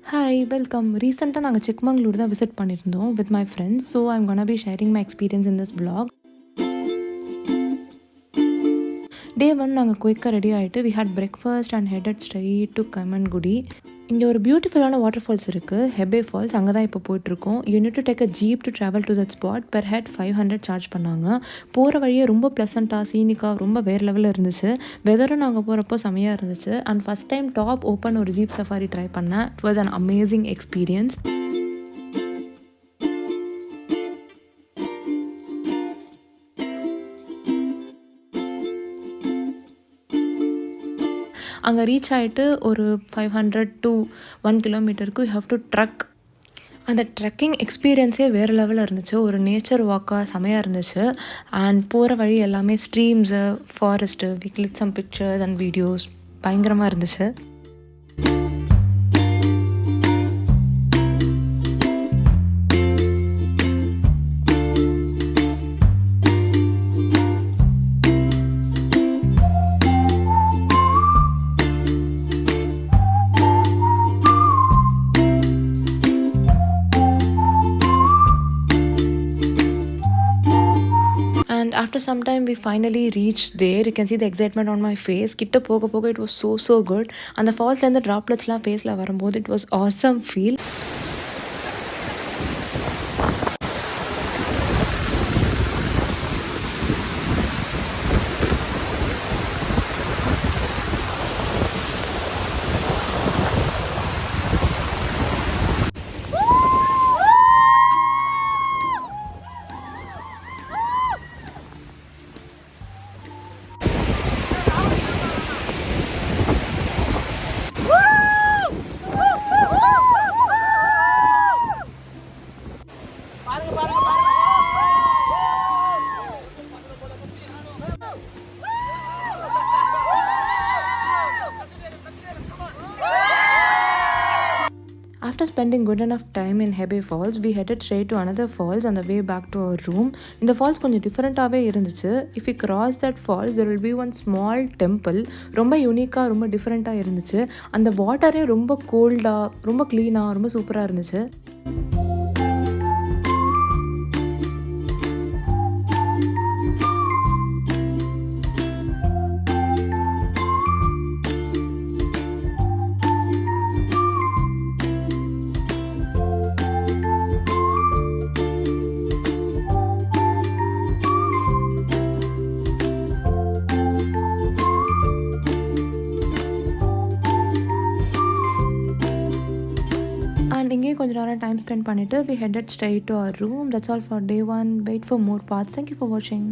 Hi, welcome. Recently, நாங்கள் Chikmangaluru தான் visit பண்ணியிருந்தோம் with my friends. So, I'm gonna be sharing my experience in this vlog. Day 1 நாங்கள் குயிக்காக ready ஆகிட்டு we had breakfast and headed straight to Chikmangaluru. இங்கே ஒரு பியூட்டிஃபுல்லான water falls இருக்குது, ஹெப்பே ஃபால்ஸ். அங்கே தான் இப்போ போயிட்டுருக்கோம். You need to take a jeep to travel to that spot. Per head 500 charge பண்ணாங்க. போகிற வழியே ரொம்ப ப்ளசண்ட்டாக சீனிக்காக ரொம்ப வேறு லெவலில் இருந்துச்சு. வெதரும் நாங்கள் போகிறப்போ செமையாக இருந்துச்சு. And first time top open ஒரு ஜீப் சஃபாரி ட்ரை பண்ணேன். It was an amazing experience. அங்கே ரீச் ஆகிட்டு ஒரு 500 to 1 கிலோமீட்டருக்கு யூ ஹாவ் டு ட்ரக். அந்த ட்ரெக்கிங் எக்ஸ்பீரியன்ஸே வேறு லெவலில் இருந்துச்சு. ஒரு நேச்சர் வாக்காக செமையாக இருந்துச்சு. அண்ட் போகிற வழி எல்லாமே streams, forest, we click some pictures and videos. பயங்கரமாக இருந்துச்சு. And after some time we finally reached there. You can see the excitement on my face. கிட்ட போக போக it was so good. அந்த ஃபால்ஸ்லேருந்து ட்ராப்லெட்ஸ்லாம் ஃபேஸில் வரும்போது it was awesome feel. After spending good enough time in Hebbe Falls, we headed straight to another falls on the way back to our room. இந்த falls கொஞ்சம் டிஃப்ரெண்ட்டாகவே இருந்துச்சு. If we cross that falls, there will be one small temple. ரொம்ப யூனிக்காக, ரொம்ப டிஃப்ரெண்ட்டாக இருந்துச்சு. அந்த வாட்டரே ரொம்ப கோல்டாக, ரொம்ப க்ளீனாக, ரொம்ப சூப்பராக இருந்துச்சு. And இங்கே கொஞ்சம் நேரம் டைம் ஸ்பெண்ட் பண்ணிவிட்டு we headed straight to our room. That's all for day 1. Wait for more parts. Thank you for watching.